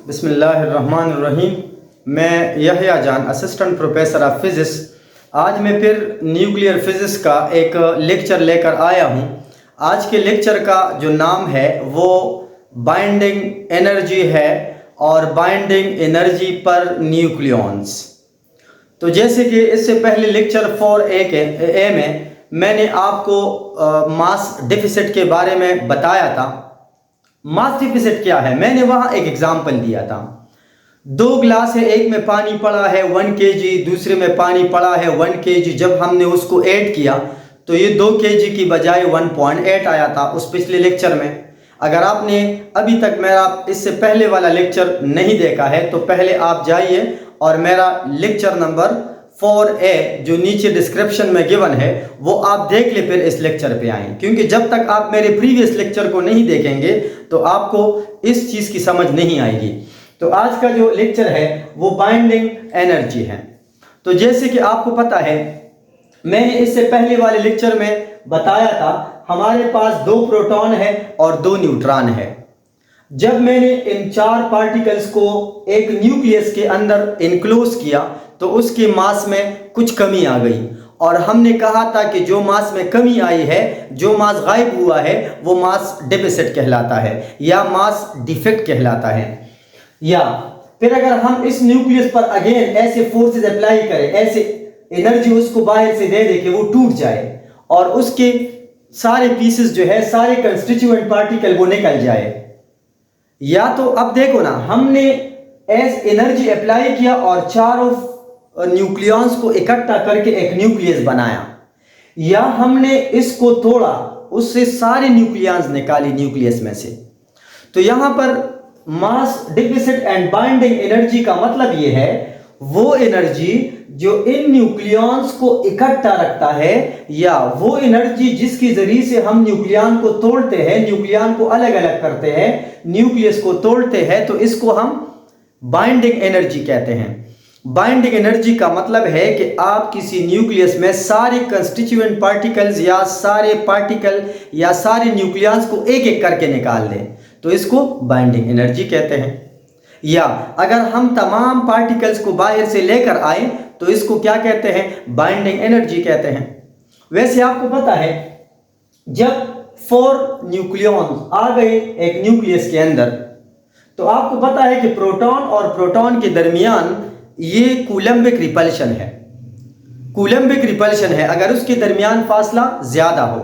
बिस्मिल्लाहिर्रहमानिर्रहीम। मैं यहया जान, असिस्टेंट प्रोफेसर ऑफ फिज़िक्स। आज मैं फिर न्यूक्लियर फिज़िक्स का एक लेक्चर लेकर आया हूँ। आज के लेक्चर का जो नाम है वो बाइंडिंग एनर्जी है और बाइंडिंग एनर्जी पर न्यूक्लियॉन्स। तो जैसे कि इससे पहले लेक्चर 4A में मैंने आपको मास डेफिसिट के बारे में बताया था। मास डेफिसिट क्या है, मैंने वहाँ एक एग्जाम्पल दिया था। 2 गिलास है, एक में पानी पड़ा है 1 kg, दूसरे में पानी पड़ा है 1 kg। जब हमने उसको ऐड किया तो ये 2 kg की बजाय 1.8 आया था उस पिछले लेक्चर में। अगर आपने अभी तक मेरा इससे पहले वाला लेक्चर नहीं देखा है तो पहले आप जाइए और मेरा लेक्चर नंबर 4A जो नीचे डिस्क्रिप्शन में गिवन है वो आप देख ले, फिर इस लेक्चर पे आएँ, क्योंकि जब तक आप मेरे प्रीवियस लेक्चर को नहीं देखेंगे तो आपको इस चीज़ की समझ नहीं आएगी। तो आज का जो लेक्चर है वो बाइंडिंग एनर्जी है। तो जैसे कि आपको पता है, मैंने इससे पहले वाले लेक्चर में बताया था हमारे पास 2 प्रोटॉन है और 2 न्यूट्रॉन है। जब मैंने इन 4 पार्टिकल्स को एक न्यूक्लियस के अंदर इनक्लोज किया तो उसके मास में कुछ कमी आ गई, और हमने कहा था कि जो मास में कमी आई है, जो मास गायब हुआ है, वो मास डेफिसिट कहलाता है या मास डिफेक्ट कहलाता है। या फिर अगर हम इस न्यूक्लियस पर अगेन ऐसे फोर्सेस अप्लाई करें, ऐसे एनर्जी उसको बाहर से दे दे कि वो टूट जाए और उसके सारे पीसेस जो है, सारे कंस्टिट्यूएंट पार्टिकल वो निकल जाए। या तो अब देखो ना, हमने एज एनर्जी अप्लाई किया और चारों न्यूक्लियॉन्स को इकट्ठा करके एक न्यूक्लियस बनाया, या हमने इसको तोड़ा, उससे सारे न्यूक्लियॉन्स निकाली न्यूक्लियस में से। तो यहां पर मास डेफिसिट एंड बाइंडिंग एनर्जी का मतलब यह है वो एनर्जी जो इन न्यूक्लियॉन्स को इकट्ठा रखता है, या वो एनर्जी जिसके जरिए से हम न्यूक्लियॉन को तोड़ते हैं, न्यूक्लियॉन को अलग अलग करते हैं, न्यूक्लियस को तोड़ते हैं, तो इसको हम बाइंडिंग एनर्जी कहते हैं। बाइंडिंग एनर्जी का मतलब है कि आप किसी न्यूक्लियस में सारे कंस्टिट्यूएंट पार्टिकल्स या सारे पार्टिकल या सारे न्यूक्लियॉन्स को एक एक करके निकाल दें, तो इसको बाइंडिंग एनर्जी कहते हैं। या अगर हम तमाम पार्टिकल्स को बाहर से लेकर आए तो इसको क्या कहते हैं, बाइंडिंग एनर्जी कहते हैं। वैसे आपको पता है, जब 4 न्यूक्लियॉन्स आ गए एक न्यूक्लियस के अंदर, तो आपको पता है कि प्रोटॉन और प्रोटॉन के दरमियान ये कूलम्बिक रिपल्शन है। कूलम्बिक रिपल्शन है अगर उसके दरमियान फासला ज्यादा हो,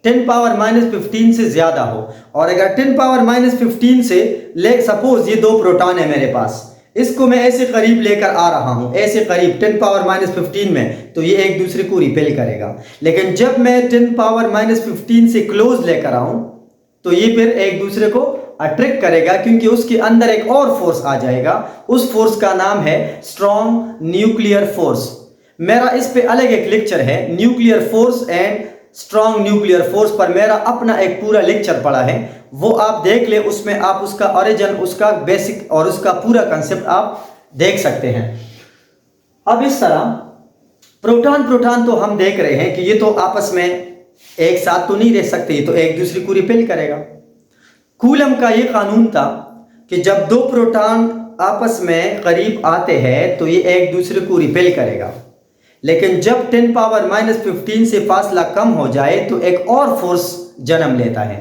10 पावर -15 से ज्यादा हो, और अगर 10 पावर -15 से ले, सपोज ये 2 प्रोटॉन है मेरे पास, इसको मैं ऐसे करीब लेकर आ रहा हूं, ऐसे करीब 10 पावर -15 में, तो ये एक दूसरे को रिपेल करेगा। लेकिन जब मैं 10 पावर -15 से क्लोज लेकर आऊं तो ये फिर एक दूसरे को अट्रैक्ट करेगा, क्योंकि उसके अंदर एक और फोर्स आ जाएगा। उस फोर्स का नाम है स्ट्रॉन्ग न्यूक्लियर फोर्स। मेरा इस पे अलग एक लेक्चर है, nuclear force and strong nuclear force पर मेरा अपना एक पूरा लेक्चर पड़ा है, वो आप देख ले। उसमें आप उसका ओरिजिन, उसका बेसिक और उसका पूरा कंसेप्ट आप देख सकते हैं। अब इस तरह प्रोटॉन प्रोटॉन तो हम देख रहे हैं कि ये तो आपस में एक साथ तो नहीं रह सकते, ये तो एक दूसरे को रिपेल करेगा। कूलम का ये कानून था कि जब 2 प्रोटॉन आपस में करीब आते हैं तो ये एक दूसरे को रिपेल करेगा, लेकिन जब 10 पावर -15 से फासला कम हो जाए तो एक और फोर्स जन्म लेता है,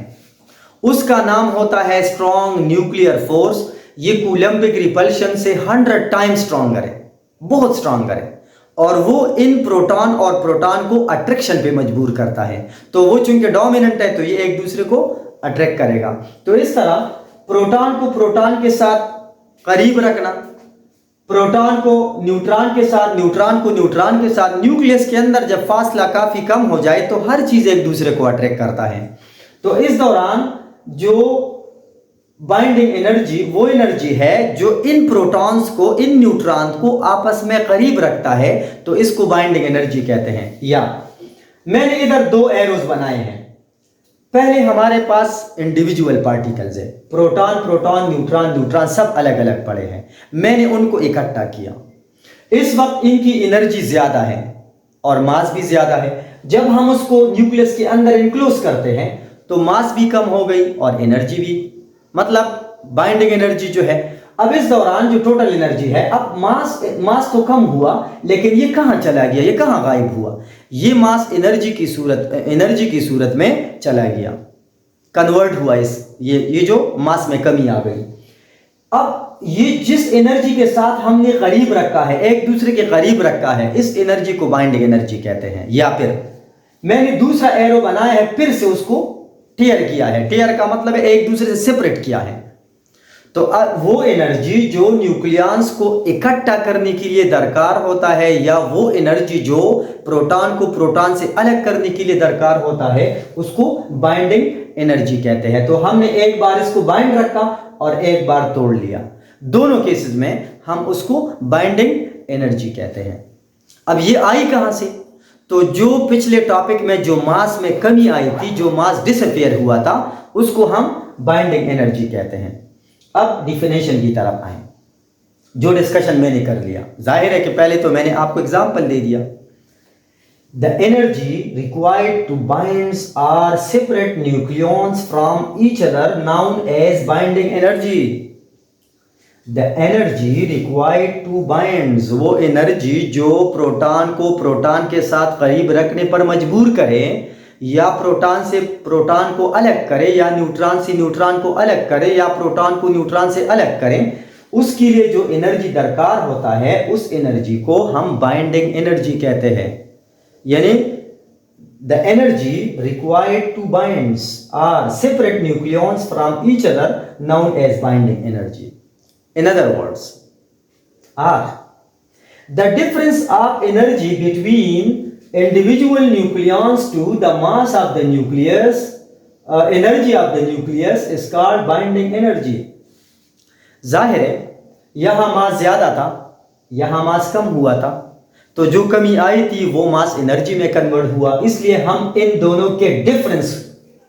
उसका नाम होता है स्ट्रॉन्ग न्यूक्लियर फोर्स। ये कूलम्बिक रिपल्शन से 100 टाइम्स स्ट्रॉन्गर है, बहुत स्ट्रॉन्गर है, और वो इन प्रोटॉन और प्रोटॉन को अट्रैक्शन पे मजबूर करता है। तो वो चूंकि डोमिनेंट है तो ये एक दूसरे को अट्रैक्ट करेगा। तो इस तरह प्रोटॉन को प्रोटॉन के साथ करीब रखना, प्रोटॉन को न्यूट्रॉन के साथ, न्यूट्रॉन को न्यूट्रॉन के साथ, न्यूक्लियस के अंदर जब फासला काफी कम हो जाए तो हर चीज एक दूसरे को अट्रैक्ट करता है। तो इस दौरान जो बाइंडिंग एनर्जी वो एनर्जी है जो इन प्रोटॉन्स को, इन न्यूट्रॉन को आपस में करीब रखता है, तो इसको बाइंडिंग एनर्जी कहते हैं। या मैंने इधर 2 एरोज बनाए हैं। पहले हमारे पास इंडिविजुअल पार्टिकल्स है, प्रोटॉन प्रोटॉन, न्यूट्रॉन न्यूट्रॉन, सब अलग अलग पड़े हैं। मैंने उनको इकट्ठा किया। इस वक्त इनकी एनर्जी ज्यादा है और मास भी ज्यादा है। जब हम उसको न्यूक्लियस के अंदर इनक्लोज करते हैं तो मास भी कम हो गई और एनर्जी भी, मतलब बाइंडिंग एनर्जी जो है अब इस दौरान जो टोटल एनर्जी है, अब मास तो कम हुआ, लेकिन ये कहां चला गया, ये कहां गायब हुआ? ये मास एनर्जी की सूरत में चला गया, कन्वर्ट हुआ। ये जो मास में कमी आ गई। अब ये जिस एनर्जी के साथ हमने करीब रखा है, एक दूसरे के करीब रखा है, इस एनर्जी को बाइंडिंग एनर्जी कहते हैं। या फिर मैंने दूसरा एरो बनाया है, फिर से उसको टेयर किया है। टेयर का मतलब है एक दूसरे से सेपरेट किया है। तो वो एनर्जी जो न्यूक्लियॉन्स को इकट्ठा करने के लिए दरकार होता है, या वो एनर्जी जो प्रोटॉन को प्रोटॉन से अलग करने के लिए दरकार होता है, उसको बाइंडिंग एनर्जी कहते हैं। तो हमने एक बार इसको बाइंड रखा और एक बार तोड़ लिया, दोनों केसेस में हम उसको बाइंडिंग एनर्जी कहते हैं। अब ये आई कहां से? तो जो पिछले टॉपिक में जो मास में कमी आई थी, जो मास डिसअपियर हुआ था, उसको हम बाइंडिंग एनर्जी कहते हैं। अब डिफिनेशन की तरफ आए, जो डिस्कशन मैंने कर लिया। जाहिर है कि पहले तो मैंने आपको एग्जांपल दे दिया। The energy required to binds or separate nucleons from each other known as binding energy. The energy required to binds, वो एनर्जी जो प्रोटॉन को प्रोटॉन के साथ करीब रखने पर मजबूर करे, या प्रोटॉन से प्रोटॉन को अलग करे, या न्यूट्रॉन से न्यूट्रॉन को अलग करे, या प्रोटॉन को न्यूट्रॉन से अलग करें, उसके लिए जो एनर्जी दरकार होता है, उस एनर्जी को हम बाइंडिंग एनर्जी कहते हैं। यानी the energy required to binds or separate nucleons from each other known as binding energy. In other words, the difference of energy between individual nucleons to the mass of the nucleus, energy of the nucleus is called binding energy. जाहिर है यहां मास ज्यादा था, यहां मास कम हुआ था, तो जो कमी आई थी वो मास एनर्जी में कन्वर्ट हुआ। इसलिए हम इन दोनों के डिफरेंस,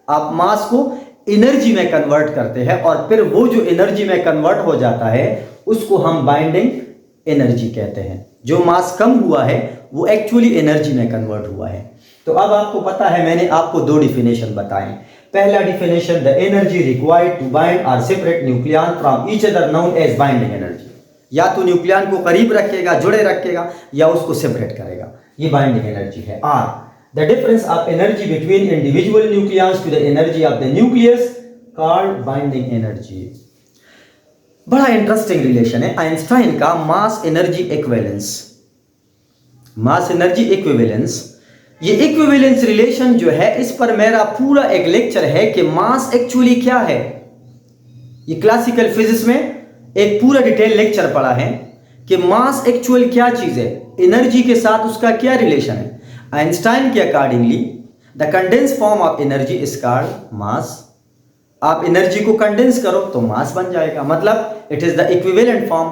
आप मास को एनर्जी में कन्वर्ट करते हैं, और फिर वो जो एनर्जी में कन्वर्ट हो जाता है उसको हम बाइंडिंग एनर्जी कहते हैं। जो मास कम हुआ है वो एक्चुअली एनर्जी में कन्वर्ट हुआ है। तो अब आपको पता है, मैंने आपको दो डिफिनेशन बताए। पहला definition, the energy required to bind or separate nucleon from each other known as binding energy. या तो न्यूक्लियॉन को करीब रखेगा, जुड़े रखेगा, या उसको सेपरेट करेगा, ये बाइंडिंग एनर्जी है। Or the difference of energy between individual nucleons to the energy of the nucleus called binding energy। बड़ा इंटरेस्टिंग रिलेशन है आइंस्टाइन का mass energy equivalence. Mass energy equivalence, ये इक्विवेलेंस रिलेशन जो है, इस पर मेरा पूरा एक लेक्चर है कि मास एक्चुअली क्या है। ये क्लासिकल फिजिक्स में एक पूरा डिटेल लेक्चर पढ़ा है कि मास एक्चुअल क्या चीज है, एनर्जी के साथ उसका क्या रिलेशन है। आइंस्टाइन के accordingly the condense form of energy is called मास। आप एनर्जी को कंडेंस करो तो मास बन जाएगा, मतलब it is the equivalent form.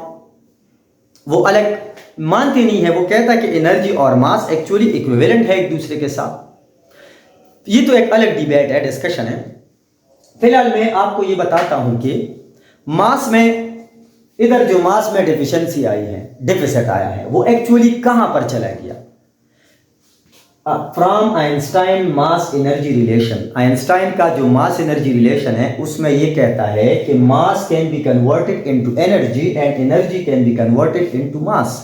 वो अलग मानते नहीं है, वो कहता है कि एनर्जी और मास एक्चुअली इक्विवेलेंट है एक दूसरे के साथ। ये तो एक अलग डिबेट है, डिस्कशन है। फिलहाल मैं आपको ये बताता हूं कि मास में, इधर जो मास में डिफिशिएंसी आई है, डिफिसिट आया है, वो एक्चुअली कहां पर चला गया। From Einstein mass energy relation, Einstein का जो मास एनर्जी रिलेशन है उसमें यह कहता है कि मास can be converted into energy and energy can be converted into mass.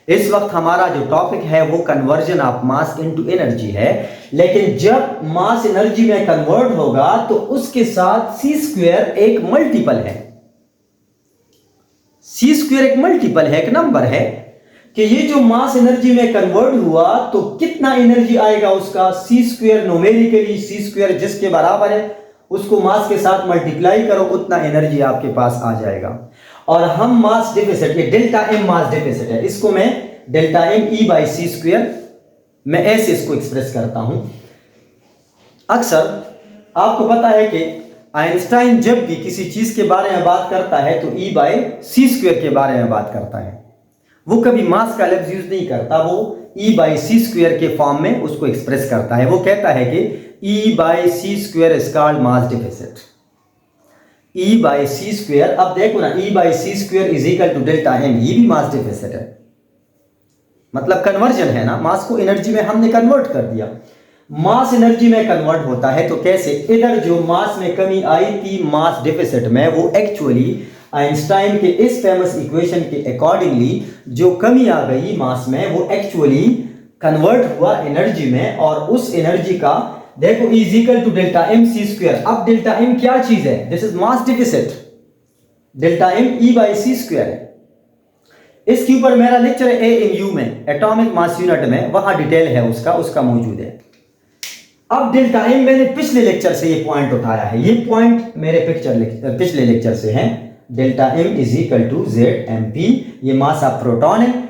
इस वक्त हमारा जो टॉपिक है वो conversion of mass into energy है, लेकिन जब मास एनर्जी में कन्वर्ट होगा तो उसके साथ सी स्क्वायर एक मल्टीपल है। सी स्क्वायर एक मल्टीपल है, एक नंबर है कि ये जो मास एनर्जी में कन्वर्ट हुआ तो कितना एनर्जी आएगा उसका, सी स्क्वायर न्यूमेरिकली, सी स्क्वायर जिसके बराबर है उसको मास के साथ मल्टीप्लाई करो, उतना एनर्जी आपके पास आ जाएगा। और हम मास डेफिसिट, ये डेल्टा एम मास डेफिसिट है, इसको मैं delta M E by C square, मैं ऐसे इसको एक्सप्रेस करता हूं। अक्सर आपको पता है कि आइंस्टाइन जब भी किसी चीज के बारे में बात करता है तो ई बाई सी स्क्वायर के बारे में बात करता है। वो कभी मास का लफ्ज यूज नहीं करता, वो ई बाई सी स्क्वायर के फॉर्म में उसको एक्सप्रेस करता है। वो कहता है कि E by C square is called mass deficit. E by C square, अब देखो ना, E by C square is equal to delta M, ये भी मास डेफिसिट है, मतलब कन्वर्जन है ना, मास को एनर्जी में हमने कन्वर्ट कर दिया। मास एनर्जी में कन्वर्ट होता है तो कैसे, इधर जो मास में कमी आई थी मास डेफिसिट में, वो एक्चुअली आइंस्टाइन के इस फेमस इक्वेशन के अकॉर्डिंगली जो कमी आ गई मास में वो एक्चुअली कन्वर्ट हुआ एनर्जी में, और उस एनर्जी का देखो is equal to delta M C square. अब डेल्टा एम क्या चीज है? This is mass deficit, delta M E by C square है। इसके ऊपर मेरा लेक्चर है AMU में, एटॉमिक मास यूनिट में, वहां डिटेल है उसका मौजूद है। अब डेल्टा एम मैंने पिछले लेक्चर से ये पॉइंट उठाया है, ये पॉइंट मेरे पिछले लेक्चर से है। Delta M is equal to Z M P, ये मास ऑफ प्रोटॉन है,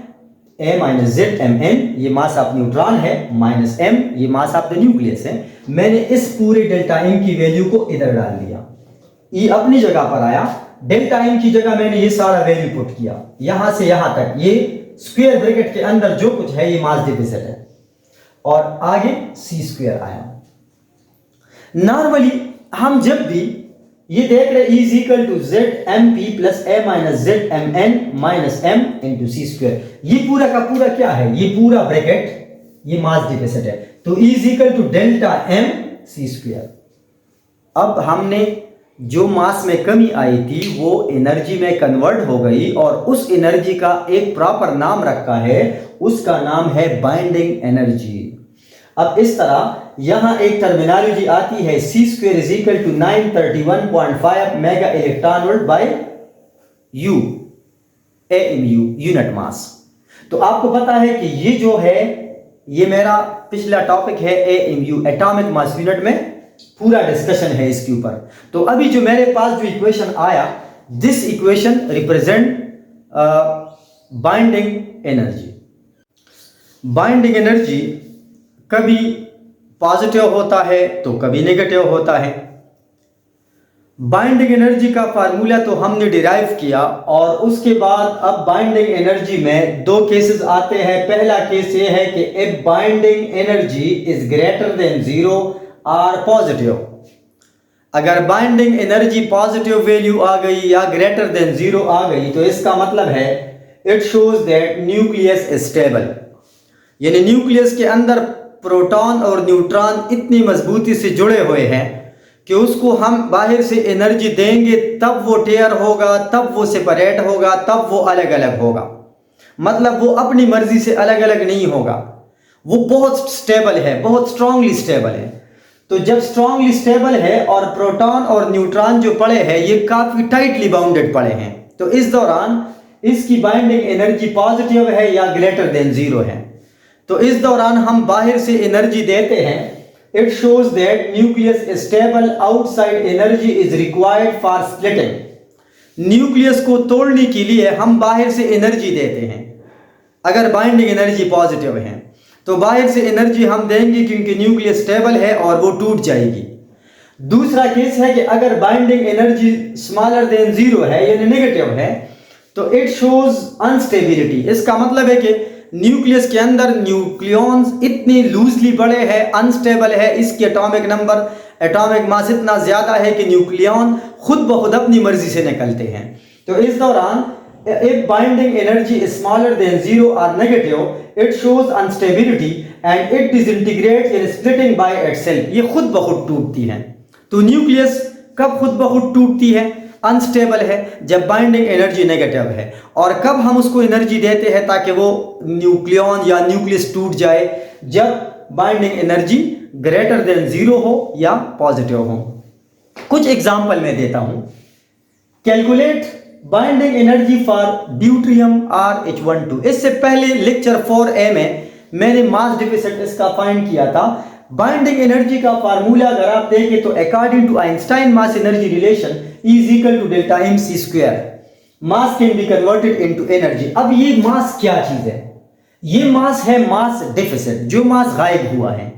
A minus Z M N, ये मास ऑफ न्यूट्रॉन है, माइनस एम, ये मास ऑफ द न्यूक्लियस है। मैंने इस पूरे डेल्टा एम की वैल्यू को इधर डाल दिया, ये अपनी जगह पर आया। डेल्टा एम की जगह मैंने ये सारा वैल्यू पुट किया, यहां से यहां तक, ये स्क्वायर ब्रैकेट के अंदर जो कुछ है ये मास डिफिसिट है, और आगे सी स्क्वायर आया। नॉर्मली हम जब भी ये देख रहे is equal to Z M P plus A minus Z M N minus M into C square, ये पूरा का पूरा क्या है? ये पूरा ब्रैकेट ये मास डिफिसिट है, तो is equal to delta M C square. अब हमने जो मास में कमी आई थी वो एनर्जी में कन्वर्ट हो गई, और उस एनर्जी का एक प्रॉपर नाम रखा है, उसका नाम है बाइंडिंग एनर्जी। अब इस तरह यहां एक टर्मिनोलॉजी आती है C square is equal to 931.5 mega electron volt by you AMU unit mass. तो आपको पता है कि ये जो है ये मेरा पिछला टॉपिक है AMU एटॉमिक मास यूनिट में, पूरा डिस्कशन है इसके ऊपर। तो अभी जो मेरे पास जो इक्वेशन आया, this equation represent binding energy. Binding energy कभी पॉजिटिव होता है तो कभी नेगेटिव होता है। बाइंडिंग एनर्जी का फार्मूला तो हमने डिराइव किया, और उसके बाद अब बाइंडिंग एनर्जी में दो केसेस आते हैं। पहला केस ये है कि if binding energy is greater than zero or positive, अगर बाइंडिंग एनर्जी पॉजिटिव वैल्यू आ गई या ग्रेटर देन जीरो आ गई तो इसका मतलब है it shows that nucleus is stable, यानी न्यूक्लियस के अंदर प्रोटॉन और न्यूट्रॉन इतनी मजबूती से जुड़े हुए हैं कि उसको हम बाहर से एनर्जी देंगे तब वो टेयर होगा, तब वो सेपरेट होगा, तब वो अलग अलग होगा। मतलब वो अपनी मर्जी से अलग अलग नहीं होगा, वो बहुत स्टेबल है, बहुत स्ट्रांगली स्टेबल है। तो जब स्ट्रांगली स्टेबल है और प्रोटॉन और न्यूट्रॉन जो पड़े हैं ये काफी टाइटली बाउंडेड पड़े हैं, तो इस दौरान इसकी बाइंडिंग एनर्जी पॉजिटिव है या ग्रेटर देन जीरो है। तो इस दौरान हम बाहर से एनर्जी देते हैं, it shows that nucleus is stable, outside energy is required for splitting. Nucleus को तोड़ने के लिए हम बाहर से एनर्जी देते हैं। अगर बाइंडिंग एनर्जी पॉजिटिव है तो बाहर से एनर्जी हम देंगे क्योंकि न्यूक्लियस स्टेबल है और वो टूट जाएगी। दूसरा केस है कि अगर binding energy smaller than zero है यानी नेगेटिव है तो इट शोज अनस्टेबिलिटी। इसका मतलब है कि न्यूक्लियस के अंदर न्यूक्लियॉन्स इतनी लूजली बड़े हैं, अनस्टेबल है, इसकी एटॉमिक नंबर एटॉमिक मास इतना ज्यादा है कि न्यूक्लियॉन खुद ब खुद अपनी मर्जी से निकलते हैं। तो इस दौरान if binding energy is smaller than zero or negative, it shows instability and it disintegrates in splitting by itself। ये खुद ब खुद टूटती है। तो न्यूक्लियस कब खुद ब खुद टूटती है? अनस्टेबल है, जब बाइंडिंग एनर्जी नेगेटिव है। और कब हम उसको एनर्जी देते हैं ताकि वो न्यूक्लियॉन या न्यूक्लियस टूट जाए? जब binding energy greater than zero हो या पॉजिटिव हो। कुछ एग्जाम्पल मैं देता हूं। Calculate binding energy for deuterium RH12। इससे पहले लेक्चर 4A में मैंने मास डिफिसिट इसका फाइंड किया था। बाइंडिंग एनर्जी का फार्मूला अगर आप देखें तो according to Einstein mass energy relation is equal to delta M C square. Mass can be converted into energy. अब ये मास क्या चीज है? ये मास है मास डिफिसिट, जो मास गायब हुआ है।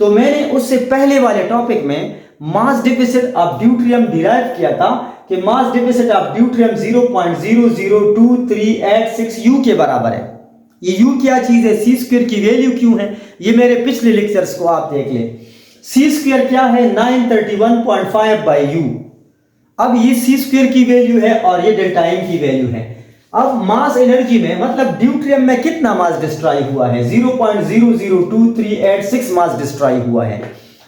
तो मैंने उससे पहले वाले टॉपिक में मास डिफिसिट ऑफ ड्यूट्रियम डिराइव किया था कि मास डिफिसिट ऑफ ड्यूट्रियम 0.0023886 U के बराबर है। ये U क्या चीज है? सी स्क्वायर की वैल्यू क्यों है? ये मेरे पिछले लेक्चर्स को आप देख लें। सी स्क्वायर क्या है? 931.5 बाई U। अब ये सी स्क्वायर की वैल्यू है और ये डेल्टा एम की वैल्यू है। अब मास एनर्जी में मतलब ड्यूट्रियम में कितना मास डिस्ट्रॉय हुआ है? 0.002386 मास डिस्ट्रॉय हुआ है।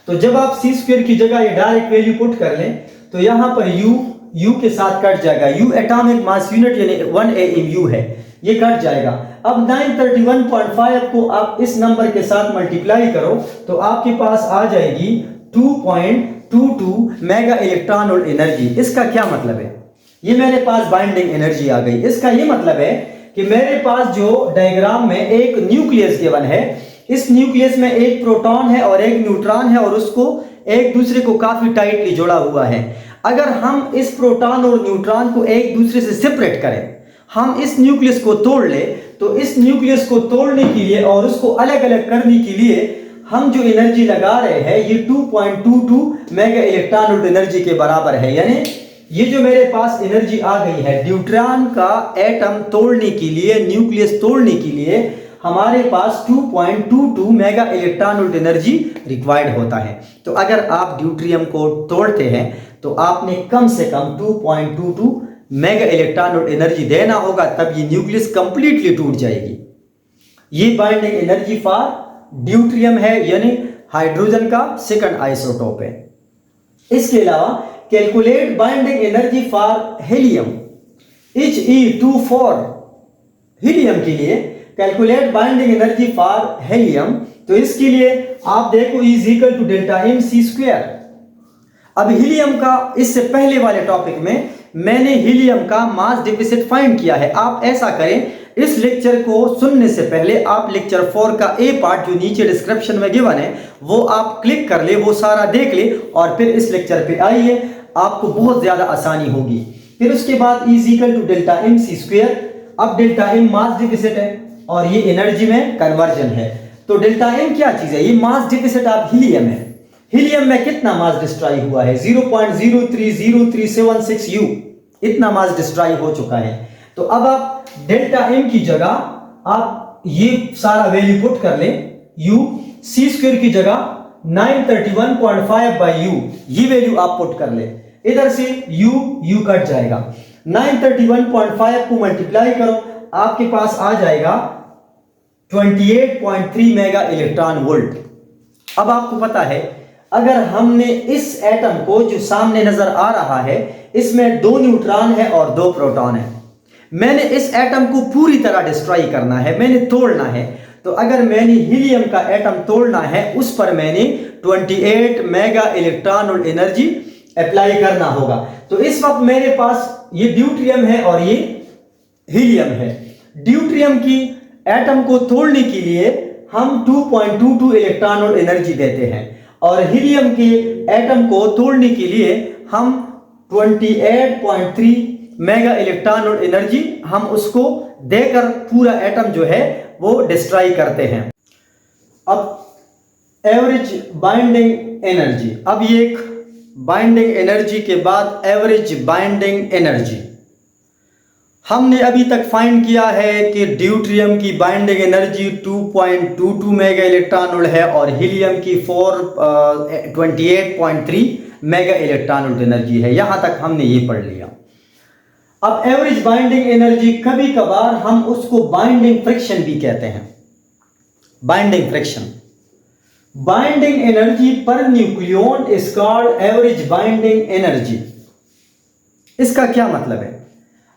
तो जब आप सी स्क्वायर की जगह ये डायरेक्ट वैल्यू पुट कर लें तो यहां पर U U के साथ कट जाएगा, U एटॉमिक मास यूनिट यानी 1 AMU है, ये कट जाएगा। अब 931.5 को आप इस नंबर के साथ मल्टीप्लाई करो तो आपके पास आ जाएगी 2.22 मेगा इलेक्ट्रॉन वोल्ट एनर्जी। इसका क्या मतलब है? ये मेरे पास बाइंडिंग एनर्जी आ गई। इसका ये मतलब है कि मेरे पास जो डायग्राम में एक न्यूक्लियस गिवन है, इस न्यूक्लियस में एक प्रोटॉन है और एक न्यूट्रॉन है और उसको एक दूसरे को काफी टाइटली जोड़ा हुआ है। अगर हम इस प्रोटॉन और न्यूट्रॉन को एक दूसरे से सेपरेट करें, हम इस न्यूक्लियस को तोड़ ले, तो इस न्यूक्लियस को तोड़ने के लिए और उसको अलग अलग करने के लिए हम जो एनर्जी लगा रहे हैं ये 2.22 मेगा इलेक्ट्रॉन वोल्ट एनर्जी के बराबर है। यानी ये जो मेरे पास एनर्जी आ गई है न्यूट्रॉन का एटम तोड़ने के लिए, न्यूक्लियस तोड़ने के लिए हमारे पास 2.22 mega electron volt energy required होता है। तो अगर आप ड्यूट्रियम को तोड़ते हैं तो आपने कम से कम 2.22 मेगा इलेक्ट्रॉन वोल्ट एनर्जी देना होगा, तब ये न्यूक्लियस कंप्लीटली टूट जाएगी। ये बाइंडिंग एनर्जी फॉर ड्यूट्रियम है, यानी हाइड्रोजन का सेकंड आइसोटोप है। इसके अलावा calculate binding energy for helium, He24 helium के लिए calculate binding energy for helium. तो इसके लिए आप देखो E is equal to delta M C square. अब हीलियम का इससे पहले वाले टॉपिक में मैंने हीलियम का मास डेफिसिट फाइंड किया है। आप ऐसा करें, इस लेक्चर को सुनने से पहले आप लेक्चर 4 का ए पार्ट जो नीचे डिस्क्रिप्शन में गिवन है वो आप क्लिक कर ले, वो सारा देख ले और फिर इस लेक्चर पे आइए, आपको बहुत ज्यादा आसानी होगी। फिर उसके बाद E is equal to delta M C square. अब डेल्टा M मास डेफिसिट है और ये एनर्जी में कन्वर्जन है। तो डेल्टा M क्या चीज है? ये मास डेफिसिट ऑफ हीलियम है। हीलियम में कितना मास डिस्ट्रॉय हुआ है? 0.03036 U, इतना मास डिस्ट्रॉय हो चुका है। तो अब आप डेल्टा M की जगह आप ये सारा वैल्यू पुट कर लें, U C स्क्वायर की जगह 931.5 बाई U, ये वैल्यू आप पुट कर ले। इधर से U कट जाएगा, 931.5 को मल्टीप्लाई करो, आपके पास आ जाएगा 28.3 मेगा इलेक्ट्रॉन वोल्ट। अब आपको पता है अगर हमने इस एटम को जो सामने नजर आ रहा है इसमें 2 न्यूट्रॉन है और 2 प्रोटॉन है, मैंने इस एटम को पूरी तरह डिस्ट्रॉय करना है, मैंने तोड़ना है। तो अगर मैंने हीलियम का एटम तोड़ना है उस पर मैंने 28 mega electron volt energy apply करना होगा। तो इस वक्त मेरे पास ये ड्यूट्रियम है और ये हीलियम है। ड्यूट्रियम की एटम को तोड़ने के लिए हम 2.22 इलेक्ट्रॉन वोल्ट एनर्जी देते हैं और हीलियम के एटम को तोड़ने के लिए हम 28.3 मेगा इलेक्ट्रॉन वोल्ट एनर्जी हम उसको देकर पूरा एटम जो है वो डिस्ट्रॉय करते हैं। अब एवरेज बाइंडिंग एनर्जी, अब ये एक बाइंडिंग एनर्जी के बाद एवरेज बाइंडिंग एनर्जी हमने अभी तक फाइंड किया है कि ड्यूट्रियम की binding energy 2.22 mega electron volt है और हीलियम की 28.3 मेगा इलेक्ट्रॉन वोल्ट एनर्जी है। यहां तक हमने ये पढ़ लिया। अब एवरेज बाइंडिंग एनर्जी कभी कभार हम उसको बाइंडिंग फ्रिक्शन भी कहते हैं। Binding friction, binding energy per nucleon is called average binding energy. इसका क्या मतलब है?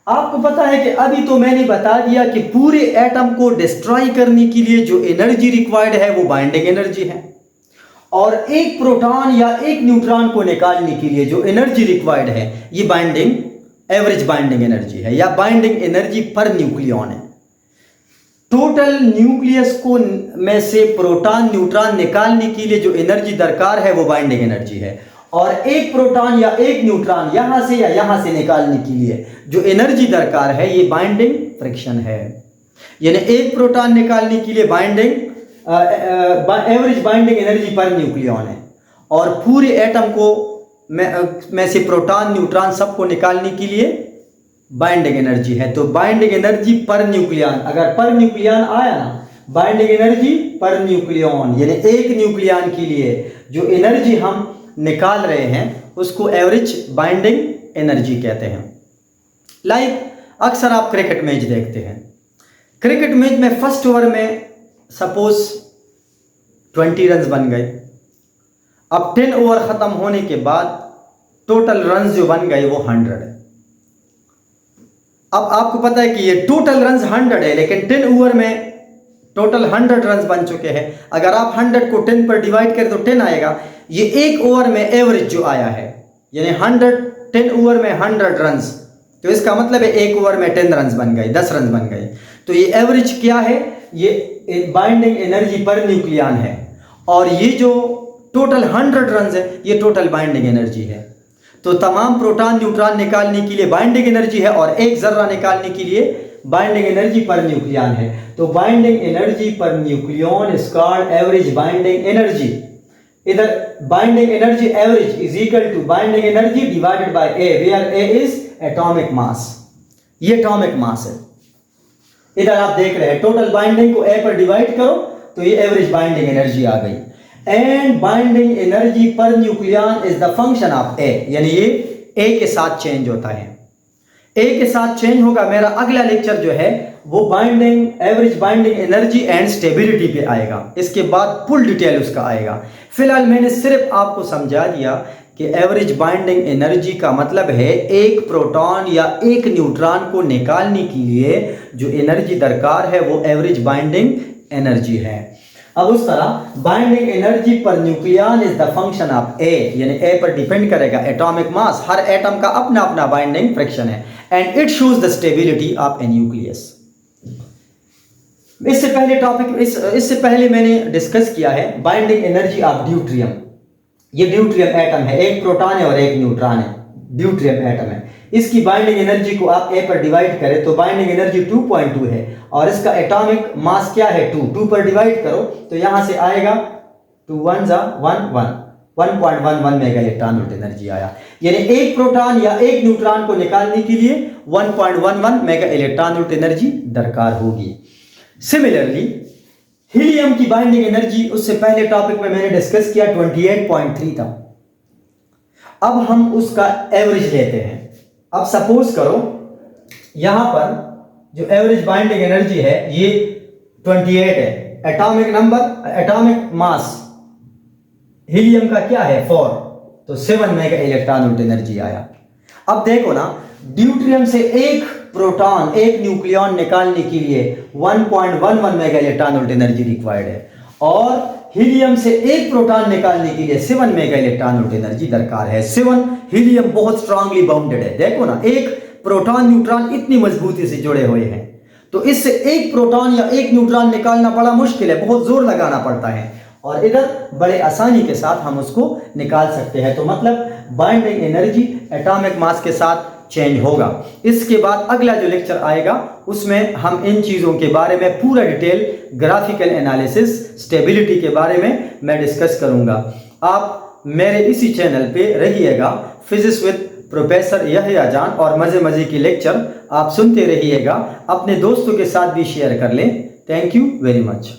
आपको पता है कि अभी तो मैंने बता दिया कि पूरे एटम को डिस्ट्रॉय करने के लिए जो एनर्जी रिक्वायर्ड है वो बाइंडिंग एनर्जी है, और एक प्रोटॉन या एक न्यूट्रॉन को निकालने के लिए जो एनर्जी रिक्वायर्ड है ये बाइंडिंग एवरेज बाइंडिंग एनर्जी है या बाइंडिंग एनर्जी पर न्यूक्लियन है। टोटल न्यूक्लियस को में से प्रोटॉन न्यूट्रॉन निकालने के लिए जो एनर्जी दरकार है वो बाइंडिंग एनर्जी है, और एक प्रोटॉन या एक न्यूट्रॉन यहां से या यहां से निकालने के लिए जो एनर्जी दरकार है ये बाइंडिंग फ्रिक्शन है। यानी एक प्रोटॉन निकालने के लिए binding average binding energy per nucleon है, और पूरे एटम को में से प्रोटॉन न्यूट्रॉन सबको निकालने के लिए बाइंडिंग एनर्जी है। तो बाइंडिंग एनर्जी पर न्यूक्लियन, अगर पर न्यूक्लियन आया ना, बाइंडिंग एनर्जी पर न्यूक्लियन यानी एक न्यूक्लियन के लिए जो एनर्जी हम निकाल रहे हैं उसको एवरेज बाइंडिंग एनर्जी कहते हैं। अक्सर आप क्रिकेट मैच देखते हैं, क्रिकेट मैच में फर्स्ट ओवर में सपोज 20 रन बन गए, अब 10 ओवर खत्म होने के बाद टोटल रन जो बन गए वो 100 है। अब आपको पता है कि ये टोटल रन्स 100 है, लेकिन 10 ओवर में टोटल 100 रन्स बन चुके हैं। अगर आप 100 को 10 पर डिवाइड करें तो 10 आएगा। ये एक ओवर में एवरेज जो आया है, यानी 10 ओवर में 100 रन्स, तो इसका मतलब है एक ओवर में 10 रन्स बन गए, 10 रन्स बन गए। तो ये एवरेज क्या है? ये बाइंडिंग एनर्जी पर न्यूक्लियन है। और ये जो टोटल 100 रन्स है, ये टोटल बाइंडिंग एनर्जी है। तो तमाम प्रोटॉन न्यूट्रॉन निकालने के लिए बाइंडिंग एनर्जी है, और एक जर्रा निकालने के लिए बाइंडिंग एनर्जी पर न्यूक्लियन है। तो binding energy per nucleon is called average binding energy. इधर binding energy average is equal to binding energy divided by A, where A is atomic mass. ये एटॉमिक मास है। इधर आप देख रहे हैं टोटल बाइंडिंग को ए पर डिवाइड करो तो ये एवरेज बाइंडिंग एनर्जी आ गई। And binding energy per nucleon is the function of A, यानी ये ए के साथ चेंज होता है। ए के साथ चेंज होगा। मेरा अगला लेक्चर जो है वो binding average binding energy and stability पे आएगा। इसके बाद फुल डिटेल उसका आएगा। फिलहाल मैंने सिर्फ आपको समझा दिया कि एवरेज बाइंडिंग एनर्जी का मतलब है एक प्रोटॉन या एक न्यूट्रॉन को निकालने के लिए जो एनर्जी दरकार है वो एवरेज बाइंडिंग एनर्जी है। अब उस तरह binding energy per nucleon is the function of A, यानी ए पर डिपेंड करेगा एटॉमिक मास। हर एटम का अपना अपना बाइंडिंग फ्रिक्शन है and it shows the stability of A nucleus. इससे पहले मैंने डिस्कस किया है बाइंडिंग एनर्जी ऑफ ड्यूट्रियम। ये ड्यूट्रियम एटम है, एक प्रोटॉन है और एक न्यूट्रॉन है, ड्यूट्रियम एटम है। इसकी बाइंडिंग एनर्जी को आप ए पर डिवाइड करें तो बाइंडिंग एनर्जी 2.2 है, और इसका एटॉमिक मास क्या है 2 पर डिवाइड करो तो यहां से आएगा 2 1 जा 1.11 मेगा इलेक्ट्रॉन वोल्ट एनर्जी आया। यानी एक प्रोटॉन या एक न्यूट्रॉन को निकालने के लिए 1.11 मेगा इलेक्ट्रॉन वोल्ट एनर्जी दरकार होगी। सिमिलरली हीलियम की बाइंडिंग एनर्जी उससे पहले टॉपिक में मैंने डिस्कस किया 28.3 था। अब हम उसका एवरेज लेते हैं। अब सपोज करो यहां पर जो एवरेज बाइंडिंग एनर्जी है ये 28 है। Atomic number, atomic mass helium का क्या है 4, तो 7 मेगा इलेक्ट्रॉन वोल्ट एनर्जी आया। अब देखो ना, ड्यूट्रियम से एक प्रोटॉन एक न्यूक्लियन निकालने के लिए 1.11 mega electron volt energy required है, और हीलियम से एक प्रोटॉन निकालने के लिए 7 मेगा इलेक्ट्रॉन वोल्ट एनर्जी दरकार है। 7 हीलियम बहुत स्ट्रांगली बाउंडेड है। देखो ना, एक प्रोटॉन न्यूट्रॉन इतनी मजबूती से जुड़े हुए हैं, तो इससे एक प्रोटॉन या एक न्यूट्रॉन निकालना बड़ा मुश्किल है, बहुत जोर लगाना पड़ता है, और इधर बड़े आसानी के साथ हम उसको निकाल सकते हैं। तो मतलब बाइंडिंग एनर्जी एटॉमिक मास के साथ चेंज होगा। इसके बाद अगला जो लेक्चर आएगा उसमें हम इन चीज़ों के बारे में पूरा डिटेल ग्राफिकल एनालिसिस स्टेबिलिटी के बारे में मैं डिस्कस करूंगा। आप मेरे इसी चैनल पे रहिएगा, फिजिक्स विद प्रोफेसर यहया जान, और मज़े मज़े की लेक्चर आप सुनते रहिएगा। अपने दोस्तों के साथ भी शेयर कर लें। Thank you very much.